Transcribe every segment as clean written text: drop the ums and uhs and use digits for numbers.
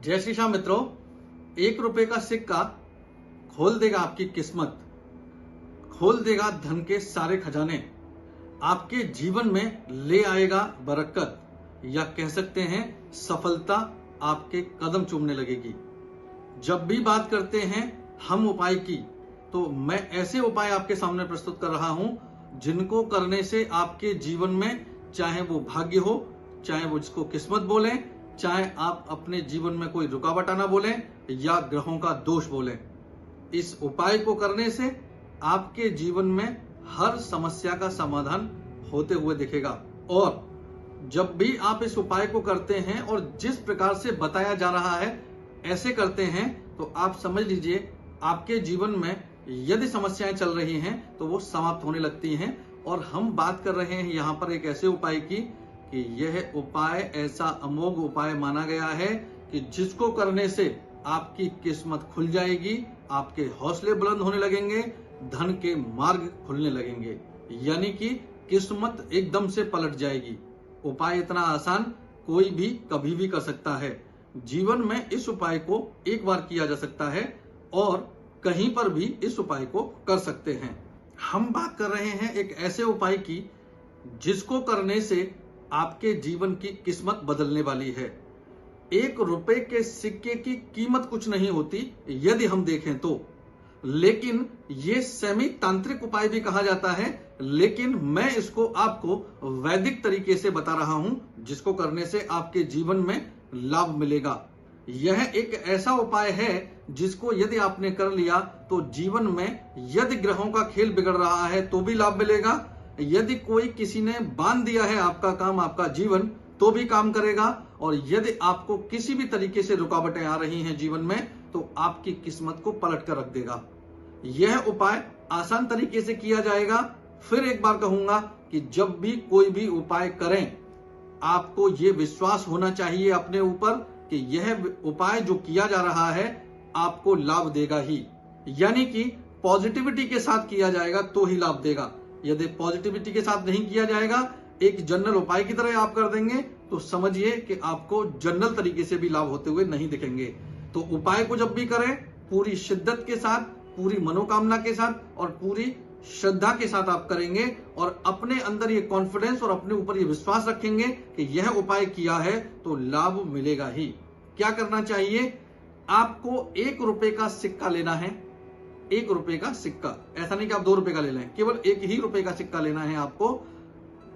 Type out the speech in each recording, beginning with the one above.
जय श्री श्याम मित्रों, 1 रुपए का सिक्का खोल देगा आपकी किस्मत, खोल देगा धन के सारे खजाने, आपके जीवन में ले आएगा बरकत, या कह सकते हैं सफलता आपके कदम चूमने लगेगी। जब भी बात करते हैं हम उपाय की, तो मैं ऐसे उपाय आपके सामने प्रस्तुत कर रहा हूं जिनको करने से आपके जीवन में, चाहे वो भाग्य हो, चाहे वो जिसको किस्मत बोलें, चाहे आप अपने जीवन में कोई रुकावट आना बोलें या ग्रहों का दोष बोलें, इस उपाय को करने से आपके जीवन में हर समस्या का समाधान होते हुए दिखेगा। और जब भी आप इस उपाय को करते हैं और जिस प्रकार से बताया जा रहा है ऐसे करते हैं, तो आप समझ लीजिए आपके जीवन में यदि समस्याएं चल रही हैं तो वो समाप्त होने लगती हैं। और हम बात कर रहे हैं यहाँ पर एक ऐसे उपाय की कि यह उपाय ऐसा अमोघ उपाय माना गया है कि जिसको करने से आपकी किस्मत खुल जाएगी, आपके हौसले बुलंद होने लगेंगे, धन के मार्ग खुलने लगेंगे, यानी कि किस्मत एकदम से पलट जाएगी। उपाय इतना आसान कोई भी कभी भी कर सकता है। जीवन में इस उपाय को एक बार किया जा सकता है और कहीं पर भी इस उपाय को कर सकते हैं। हम बात कर रहे हैं एक ऐसे उपाय की जिसको करने से आपके जीवन की किस्मत बदलने वाली है। 1 रुपए के सिक्के की कीमत कुछ नहीं होती यदि हम देखें तो, लेकिन ये सेमी तांत्रिक उपाय भी कहा जाता है, लेकिन मैं इसको आपको वैदिक तरीके से बता रहा हूं जिसको करने से आपके जीवन में लाभ मिलेगा। यह एक ऐसा उपाय है जिसको यदि आपने कर लिया तो जीवन में यदि ग्रहों का खेल बिगड़ रहा है तो भी लाभ मिलेगा, यदि कोई किसी ने बांध दिया है आपका काम, आपका जीवन, तो भी काम करेगा, और यदि आपको किसी भी तरीके से रुकावटें आ रही हैं जीवन में तो आपकी किस्मत को पलट कर रख देगा। यह उपाय आसान तरीके से किया जाएगा। फिर एक बार कहूंगा कि जब भी कोई भी उपाय करें, आपको यह विश्वास होना चाहिए अपने ऊपर कि यह उपाय जो किया जा रहा है आपको लाभ देगा ही, यानी कि पॉजिटिविटी के साथ किया जाएगा तो ही लाभ देगा। यदि पॉजिटिविटी के साथ नहीं किया जाएगा, एक जनरल उपाय की तरह आप कर देंगे, तो समझिए कि आपको जनरल तरीके से भी लाभ होते हुए नहीं दिखेंगे। तो उपाय को जब भी करें पूरी शिद्दत के साथ, पूरी मनोकामना के साथ और पूरी श्रद्धा के साथ आप करेंगे, और अपने अंदर ये कॉन्फिडेंस और अपने ऊपर ये विश्वास रखेंगे कि यह उपाय किया है तो लाभ मिलेगा ही। क्या करना चाहिए? आपको 1 रुपए का सिक्का लेना है। 1 रुपए का सिक्का, ऐसा नहीं कि आप 2 रुपए का ले लें, केवल 1 ही रुपए का सिक्का लेना है आपको,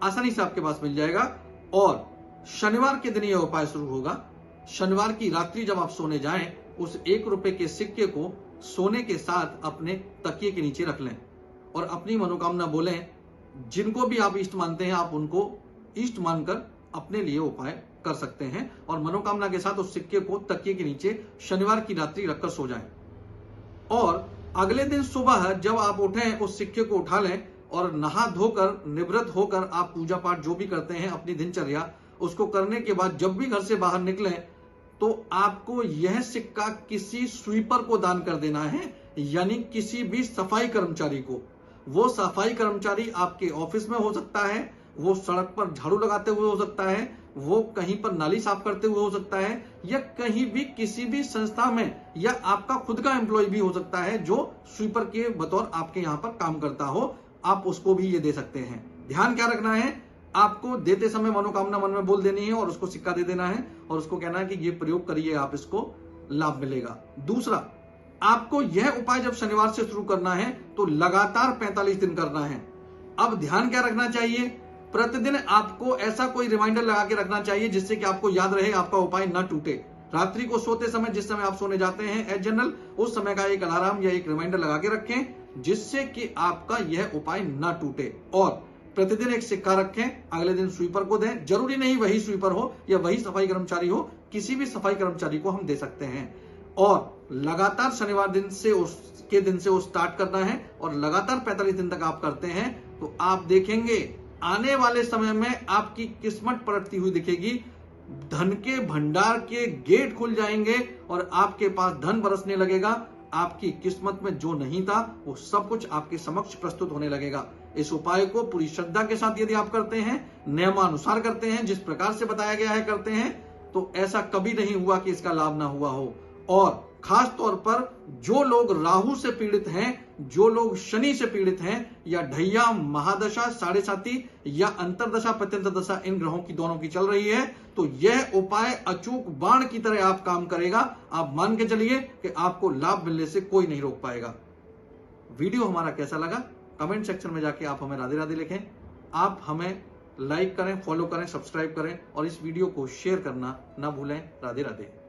आसानी से आपके पास मिल जाएगा। और शनिवार के दिन यह उपाय शुरू होगा। शनिवार की रात्रि जब आप सोने जाएं, उस 1 रुपए के सिक्के को सोने के साथ अपने तकिए के नीचे रख लें और अपनी मनोकामना बोलें। जिनको भी आप इष्ट मानते हैं आप उनको इष्ट मानकर अपने लिए उपाय कर सकते हैं, और मनोकामना के साथ उस सिक्के को तकिए के नीचे शनिवार की रात्रि रखकर सो जाएं। और अगले दिन सुबह जब आप उठें, उस सिक्के को उठा लें और नहा धोकर निवृत्त होकर आप पूजा पाठ जो भी करते हैं अपनी दिनचर्या, उसको करने के बाद जब भी घर से बाहर निकलें तो आपको यह सिक्का किसी स्वीपर को दान कर देना है, यानी किसी भी सफाई कर्मचारी को। वो सफाई कर्मचारी आपके ऑफिस में हो सकता है, वो सड़क पर झाड़ू लगाते हुए हो सकता है, वो कहीं पर नाली साफ करते हुए हो सकता है, या कहीं भी किसी भी संस्था में, या आपका खुद का एम्प्लॉय भी हो सकता है जो स्वीपर के बतौर आपके यहां पर काम करता हो, आप उसको भी ये दे सकते हैं। ध्यान क्या रखना है, आपको देते समय मनोकामना मन में बोल देनी है और उसको सिक्का दे देना है और उसको कहना है कि ये प्रयोग करिए, आप इसको लाभ मिलेगा। दूसरा, आपको यह उपाय जब शनिवार से शुरू करना है तो लगातार 45 दिन करना है। अब ध्यान क्या रखना चाहिए, प्रतिदिन आपको ऐसा कोई रिमाइंडर लगा के रखना चाहिए जिससे कि आपको याद रहे, आपका उपाय न टूटे। रात्रि को सोते समय, जिस समय आप सोने जाते हैं एज जनरल, उस समय का एक अलार्म या एक रिमाइंडर लगा के रखें जिससे कि आपका यह उपाय न टूटे। और प्रतिदिन एक सिक्का रखें, अगले दिन स्वीपर को दें। जरूरी नहीं वही स्वीपर हो या वही सफाई कर्मचारी हो, किसी भी सफाई कर्मचारी को हम दे सकते हैं। और लगातार शनिवार दिन से उसके दिन से वो स्टार्ट करना है और लगातार 45 दिन तक आप करते हैं तो आप देखेंगे आने वाले समय में आपकी किस्मत पलटती हुई दिखेगी। धन के भंडार के गेट खुल जाएंगे और आपके पास धन बरसने लगेगा। आपकी किस्मत में जो नहीं था वो सब कुछ आपके समक्ष प्रस्तुत होने लगेगा। इस उपाय को पूरी श्रद्धा के साथ यदि आप करते हैं, नियमानुसार करते हैं, जिस प्रकार से बताया गया है करते हैं, तो ऐसा कभी नहीं हुआ कि इसका लाभ ना हुआ हो। और खास तौर पर जो लोग राहु से पीड़ित हैं, जो लोग शनि से पीड़ित हैं, या ढैया महादशा, साढ़े साती या अंतरदशा प्रत्यंतर दशा इन ग्रहों की दोनों की चल रही है, तो यह उपाय अचूक बाण की तरह आप काम करेगा। आप मान के चलिए कि आपको लाभ मिलने से कोई नहीं रोक पाएगा। वीडियो हमारा कैसा लगा कमेंट सेक्शन में जाके आप हमें राधे राधे लिखें। आप हमें लाइक करें, फॉलो करें, सब्सक्राइब करें और इस वीडियो को शेयर करना ना भूलें। राधे राधे।